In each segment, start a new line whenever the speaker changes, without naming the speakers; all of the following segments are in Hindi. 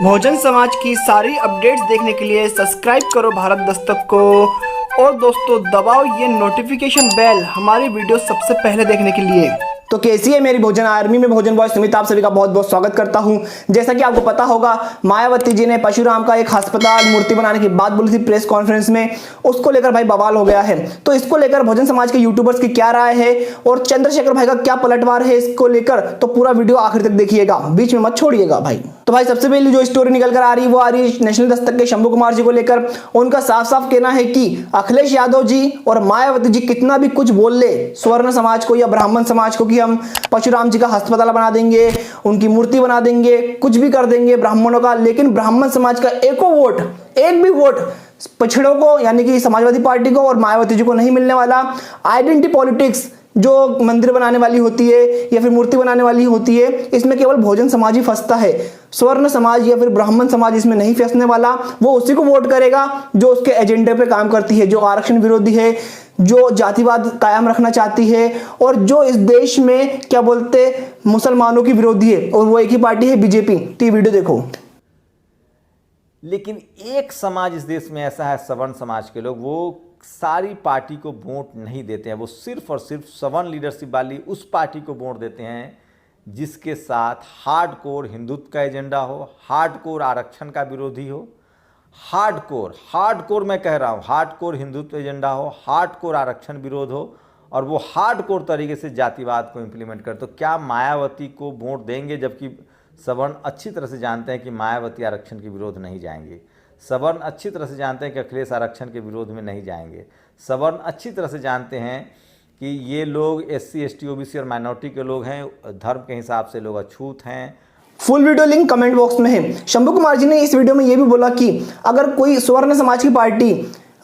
बहुजन समाज की सारी अपडेट्स देखने के लिए सब्सक्राइब करो भारत दस्तक को। और दोस्तों दबाओ ये नोटिफिकेशन बेल हमारी वीडियो सबसे पहले देखने के लिए। तो कैसी है मेरी बहुजन आर्मी में बहुजन बॉय सुमित, आप सभी का बहुत बहुत स्वागत करता हूं। जैसा कि आपको पता होगा, मायावती जी ने परशुराम का एक अस्पताल मूर्ति बनाने की बात बोली थी प्रेस कॉन्फ्रेंस में, उसको लेकर भाई बवाल हो गया है। तो इसको लेकर बहुजन समाज के यूट्यूबर्स की क्या राय है और चंद्रशेखर भाई का क्या पलटवार है इसको लेकर, तो पूरा वीडियो आखिर तक देखिएगा, बीच में मत छोड़िएगा भाई। तो भाई सबसे पहले जो स्टोरी निकल कर आ रही है वो आ रही है नेशनल दस्तक के शंभू कुमार जी को लेकर। उनका साफ साफ कहना है कि अखिलेश यादव जी और मायावती जी कितना भी कुछ बोल ले स्वर्ण समाज को या ब्राह्मण समाज को कि हम परशुराम जी का अस्पताल बना देंगे, उनकी मूर्ति बना देंगे, कुछ भी कर देंगे ब्राह्मणों का, लेकिन ब्राह्मण समाज का एक भी वोट पिछड़ों को यानी कि समाजवादी पार्टी को और मायावती जी को नहीं मिलने वाला। आइडेंटिटी पॉलिटिक्स जो मंदिर बनाने वाली होती है या फिर मूर्ति बनाने वाली होती है, इसमें केवल बहुजन समाज ही फंसता है। स्वर्ण समाज या फिर ब्राह्मण समाज इसमें नहीं फंसने वाला। वो उसी को वोट करेगा जो उसके एजेंडे पे काम करती है, जो आरक्षण विरोधी है, जो जातिवाद कायम रखना चाहती है और जो इस देश में क्या बोलते मुसलमानों की विरोधी है, और वो एक ही पार्टी है बीजेपी। तो ये वीडियो देखो।
लेकिन एक समाज इस देश में ऐसा है, सवर्ण समाज के लोग, वो सारी पार्टी को वोट नहीं देते हैं। वो सिर्फ और सिर्फ सवर्ण लीडरशिप वाली उस पार्टी को वोट देते हैं जिसके साथ हार्डकोर हिंदुत्व का एजेंडा हो, हार्डकोर आरक्षण का विरोधी हो, हार्डकोर मैं कह रहा हूँ, हार्डकोर हिंदुत्व एजेंडा हो, हार्डकोर आरक्षण विरोध हो और वो हार्डकोर तरीके से जातिवाद को इम्प्लीमेंट करे। तो क्या मायावती को वोट देंगे? जबकि सवर्ण अच्छी तरह से जानते हैं कि मायावती आरक्षण के विरोध नहीं जाएंगे। सवर्ण अच्छी तरह से जानते हैं कि अखिलेश आरक्षण के विरोध में नहीं जाएंगे। सवर्ण अच्छी तरह से जानते हैं कि ये लोग SC ST OBC और माइनॉरिटी के लोग हैं, धर्म के हिसाब से लोग अछूत हैं।
Full video link comment box में है। शंभू कुमार जी ने इस वीडियो में यह भी बोला कि अगर कोई स्वर्ण समाज की पार्टी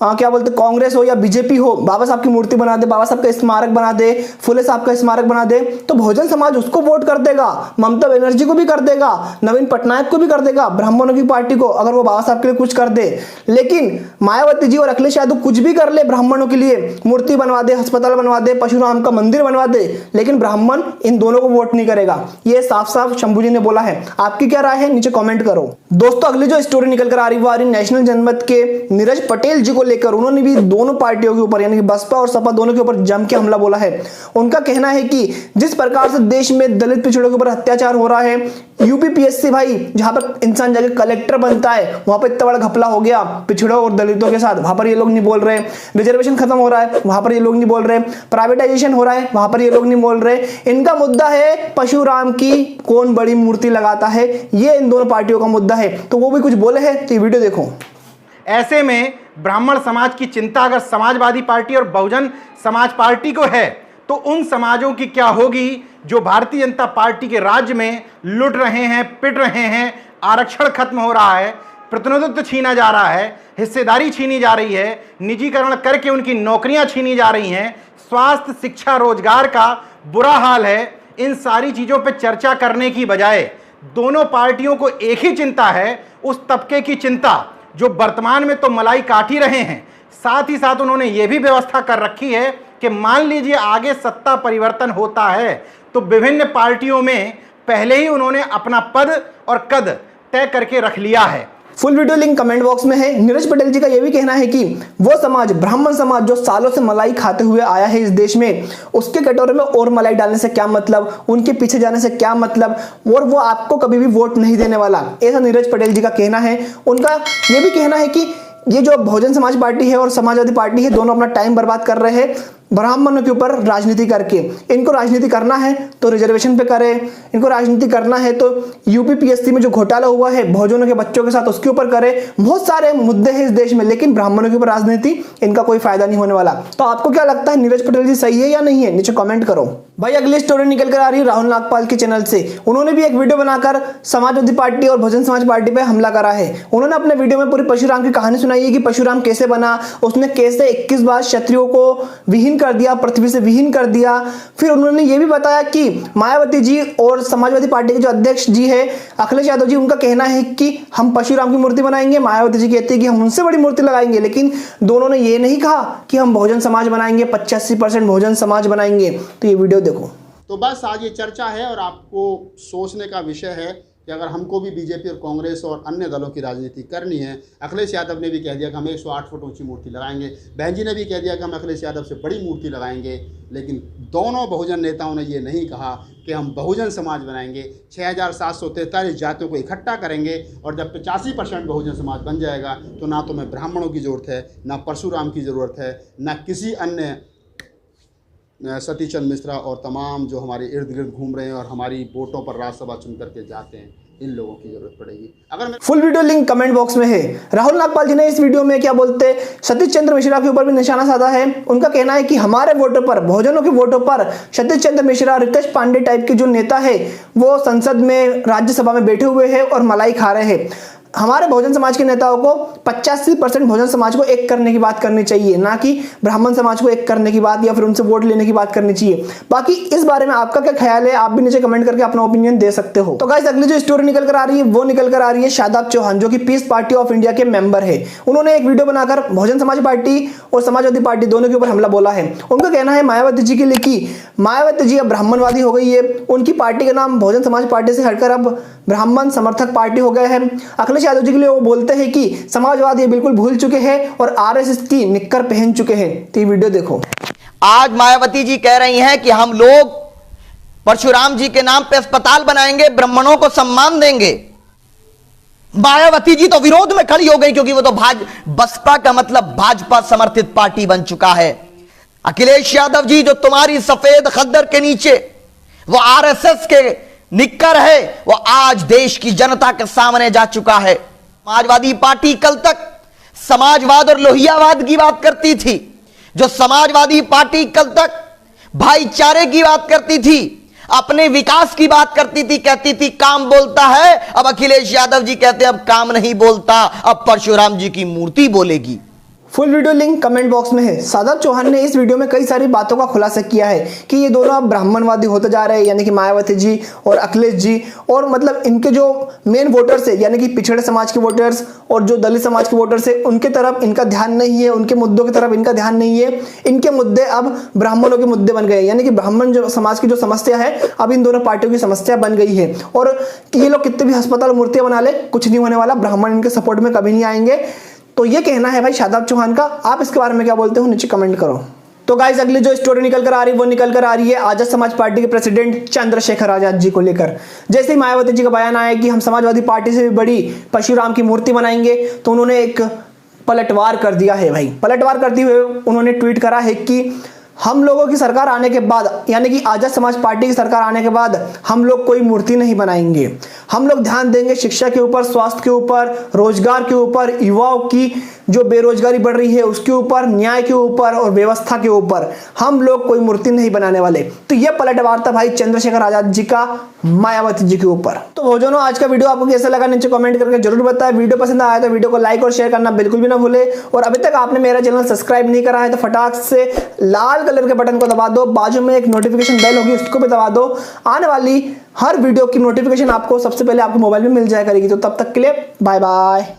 क्या बोलते कांग्रेस हो या बीजेपी हो, बाबा साहब की मूर्ति बना दे, बाबा साहब का स्मारक बना दे, फुले साहब का स्मारक बना दे, तो बहुजन समाज उसको वोट कर देगा। ममता बनर्जी को भी कर देगा, नवीन पटनायक को भी कर देगा, ब्राह्मणों की पार्टी को, अगर वो बाबा साहब के लिए कुछ कर दे। लेकिन मायावती जी और अखिलेश यादव कुछ भी कर ले ब्राह्मणों के लिए, मूर्ति बनवा दे, अस्पताल बनवा दे, परशुराम का मंदिर बनवा दे, लेकिन ब्राह्मण इन दोनों को वोट नहीं करेगा। ये साफ साफ शंभू जी ने बोला है। आपकी क्या राय है नीचे कॉमेंट करो। दोस्तों अगली जो स्टोरी निकल कर आ रही वो आ रही नेशनल जनमत के नीरज पटेल जी को लेकर। उन्होंने भी दोनों पार्टियों के ऊपर यानी कि बसपा और सपा दोनों के ऊपर जम के हमला बोला है। उनका कहना है कि जिस प्रकार से देश में दलित पिछड़ों के ऊपर अत्याचार हो रहा है, UPPSC भाई जहां पर इंसान जाके कलेक्टर बनता है वहां पर इतना बड़ा घपला हो गया पिछड़ों और दलितों के साथ, वहां पर ये लोग नहीं बोल रहे। रिजर्वेशन खत्म हो रहा है, वहां पर ये लोग नहीं बोल रहे। प्राइवेटाइजेशन हो रहा है, वहां पर ये लोग नहीं बोल रहे। इनका मुद्दा है परशुराम की कौन बड़ी मूर्ति लगाता है, ये इन दोनों पार्टियों का मुद्दा है। तो वो भी कुछ बोले हैं, तो ये वीडियो देखो।
ऐसे में ब्राह्मण समाज की चिंता अगर समाजवादी पार्टी और बहुजन समाज पार्टी को है, तो उन समाजों की क्या होगी जो भारतीय जनता पार्टी के राज्य में लुट रहे हैं, पिट रहे हैं, आरक्षण खत्म हो रहा है, प्रतिनिधित्व छीना जा रहा है, हिस्सेदारी छीनी जा रही है, निजीकरण करके उनकी नौकरियां छीनी जा रही हैं, स्वास्थ्य, शिक्षा, रोजगार का बुरा हाल है। इन सारी चीजों पर चर्चा करने की बजाय दोनों पार्टियों को एक ही चिंता है, उस तबके की चिंता जो वर्तमान में तो मलाई काट ही रहे हैं। साथ ही साथ उन्होंने ये भी व्यवस्था कर रखी है कि मान लीजिए आगे सत्ता परिवर्तन होता है तो विभिन्न पार्टियों में पहले ही उन्होंने अपना पद और कद तय करके रख लिया है।
Full video link comment box में है। नीरज पटेल जी का यह भी कहना है कि वो समाज ब्राह्मण समाज जो सालों से मलाई खाते हुए आया है इस देश में, उसके कटोरे में और मलाई डालने से क्या मतलब, उनके पीछे जाने से क्या मतलब, और वो आपको कभी भी वोट नहीं देने वाला, ऐसा नीरज पटेल जी का कहना है। उनका यह भी कहना है कि ये जो बहुजन समाज पार्टी है और समाजवादी पार्टी है, दोनों अपना टाइम बर्बाद कर रहे हैं ब्राह्मणों के ऊपर राजनीति करके। इनको राजनीति करना है तो रिजर्वेशन पे करें, इनको राजनीति करना है तो UPPSC में जो घोटाला हुआ है बहुजनों के बच्चों के साथ उसके ऊपर करें। बहुत सारे मुद्दे हैं इस देश में, लेकिन ब्राह्मणों के ऊपर राजनीति, इनका कोई फायदा नहीं होने वाला। तो आपको क्या लगता है नीरज पटेल जी सही है या नहीं है, नीचे कमेंट करो भाई। अगली स्टोरी निकल कर आ रही है राहुल नागपाल के चैनल से। उन्होंने भी एक वीडियो बनाकर समाजवादी पार्टी और बहुजन समाज पार्टी पे हमला करा है। उन्होंने अपने वीडियो में पूरी परशुराम की कहानी सुनाई है कि परशुराम कैसे बना, उसने कैसे 21 बार क्षत्रियों को विहीन कर दिया, पृथ्वी से विहीन कर दिया। फिर उन्होंने ये भी बताया कि मायावती जी और समाजवादी पार्टी के जो अध्यक्ष जी है अखिलेश यादव जी, उनका कहना है कि हम परशुराम की मूर्ति बनाएंगे, मायावती जी कहते हैं कि हम उनसे बड़ी मूर्ति लगाएंगे। लेकिन दोनों ने ये नहीं कहा कि हम बहुजन समाज बनाएंगे, 85% बहुजन समाज बनाएंगे। तो ये वीडियो देखो।
तो बस आज ये चर्चा है और आपको सोचने का विषय है कि अगर हमको भी बीजेपी और कांग्रेस और अन्य दलों की राजनीति करनी है, अखिलेश यादव ने भी कह दिया कि हम 108 फुट ऊंची मूर्ति लगाएंगे, बहन जी ने भी कह दिया कि हम अखिलेश यादव से बड़ी मूर्ति लगाएंगे, लेकिन दोनों बहुजन नेताओं ने ये नहीं कहा कि हम बहुजन समाज बनाएंगे, 6743 जातियों को इकट्ठा करेंगे और जब 85% बहुजन समाज बन जाएगा तो ना तो मैं ब्राह्मणों की ज़रूरत है, ना परशुराम की ज़रूरत है, ना किसी अन्य सतीश चंद्र मिश्रा और तमाम जो हमारे इर्द गिर्द घूम रहे हैं और हमारी वोटों पर राज्यसभा चुन करके जाते हैं, इन लोगों की जरूरत पड़ेगी। अगर मैं
full video link comment box में है। राहुल नागपाल जी ने इस वीडियो में क्या बोलते सतीश चंद्र मिश्रा के ऊपर भी निशाना साधा है। उनका कहना है कि हमारे वोटों पर, बहुजनों के वोटों पर सतीश चंद्र मिश्रा, रितेश पांडे टाइप के जो नेता है वो संसद में, राज्यसभा में बैठे हुए हैं और मलाई खा रहे हैं। हमारे बहुजन समाज के नेताओं को 85% बहुजन समाज को एक करने की बात करनी चाहिए, ना कि ब्राह्मण समाज को एक करने की बात या फिर उनसे वोट लेने की बात करनी चाहिए। बाकी इस बारे में आपका क्या ख्याल है, आप भी नीचे कमेंट करके अपना ओपिनियन दे सकते हो। तो गाइस, अगली जो स्टोरी निकल कर आ रही है वो निकल कर आ रही है शादाब चौहान, जो कि पीस पार्टी ऑफ इंडिया के मेंबर है। उन्होंने एक वीडियो बनाकर बहुजन समाज पार्टी और समाजवादी पार्टी दोनों के ऊपर हमला बोला है। उनका कहना है मायावती जी के लिए कि मायावती जी अब ब्राह्मणवादी हो गई है, उनकी पार्टी का नाम बहुजन समाज पार्टी से हटकर अब ब्राह्मण समर्थक पार्टी हो गया है। अखिलेश यादव जी के लिए वो बोलते हैं कि समाजवाद ये बिल्कुल भूल चुके हैं और आरएसएस की निक्कर पहन चुके हैं। तो ये वीडियो देखो।
आज मायावती जी कह रही हैं कि हम लोग परशुराम जी के नाम पे अस्पताल बनाएंगे, ब्राह्मणों को सम्मान देंगे। मायावती जी तो विरोध में खड़ी हो गई, क्योंकि वो तो बसपा का मतलब भाजपा समर्थित पार्टी बन चुका है। अखिलेश यादव जी, जो तुम्हारी सफेद खद्दर के नीचे वो आरएसएस के निक्कर है, वो आज देश की जनता के सामने जा चुका है। समाजवादी पार्टी कल तक समाजवाद और लोहियावाद की बात करती थी, जो समाजवादी पार्टी कल तक भाईचारे की बात करती थी, अपने विकास की बात करती थी, कहती थी काम बोलता है। अब अखिलेश यादव जी कहते हैं अब काम नहीं बोलता, अब परशुराम जी की मूर्ति बोलेगी।
Full video link comment box में है। शादाब चौहान ने इस वीडियो में कई सारी बातों का खुलासा किया है कि ये दोनों अब ब्राह्मणवादी होते जा रहे हैं, यानी कि मायावती जी और अखिलेश जी। और मतलब इनके जो मेन वोटर्स है, यानी कि पिछड़े समाज के वोटर्स और जो दलित समाज के वोटर्स है, उनके तरफ इनका ध्यान नहीं है, उनके मुद्दों की तरफ इनका ध्यान नहीं है। इनके मुद्दे अब ब्राह्मणों के मुद्दे बन गए, यानी कि ब्राह्मण जो समाज की जो समस्या है अब इन दोनों पार्टियों की समस्या बन गई है। और ये लोग कितने भी अस्पताल मूर्तियां बना ले, कुछ नहीं होने वाला, ब्राह्मण इनके सपोर्ट में कभी नहीं आएंगे। तो ये कहना है भाई शादाब चौहान का। आप इसके बारे में क्या बोलते हो, नीचे कमेंट करो। तो गाइस, अगली जो स्टोरी निकल कर आ रही है वो निकल कर आ रही है आजाद समाज पार्टी के प्रेसिडेंट चंद्रशेखर आजाद जी को लेकर। जैसे ही मायावती जी का बयान आया कि हम समाजवादी पार्टी से भी बड़ी परशुराम की मूर्ति बनाएंगे, तो उन्होंने एक पलटवार कर दिया है भाई। पलटवार करते हुए उन्होंने ट्वीट करा है कि हम लोगों की सरकार आने के बाद, यानी कि आजाद समाज पार्टी की सरकार आने के बाद हम लोग कोई मूर्ति नहीं बनाएंगे। हम लोग ध्यान देंगे शिक्षा के ऊपर, स्वास्थ्य के ऊपर, रोजगार के ऊपर, युवाओं की जो बेरोजगारी बढ़ रही है उसके ऊपर, न्याय के ऊपर और व्यवस्था के ऊपर। हम लोग कोई मूर्ति नहीं बनाने वाले। तो यह पलटवार था भाई चंद्रशेखर आजाद जी का मायावती जी के ऊपर। तो भोजनों, आज का वीडियो आपको कैसा लगा नीचे कमेंट करके जरूर बताएं। वीडियो पसंद आया तो वीडियो को लाइक और शेयर करना बिल्कुल भी ना भूले। और अभी तक आपने मेरा चैनल सब्सक्राइब नहीं करा है तो फटाक से लाल कलर के बटन को दबा दो, बाजू में एक नोटिफिकेशन बेल होगी उसको भी दबा दो। आने वाली हर वीडियो की नोटिफिकेशन आपको सबसे पहले आपके मोबाइल में मिल जाया करेगी। तो तब तक के लिए बाय बाय।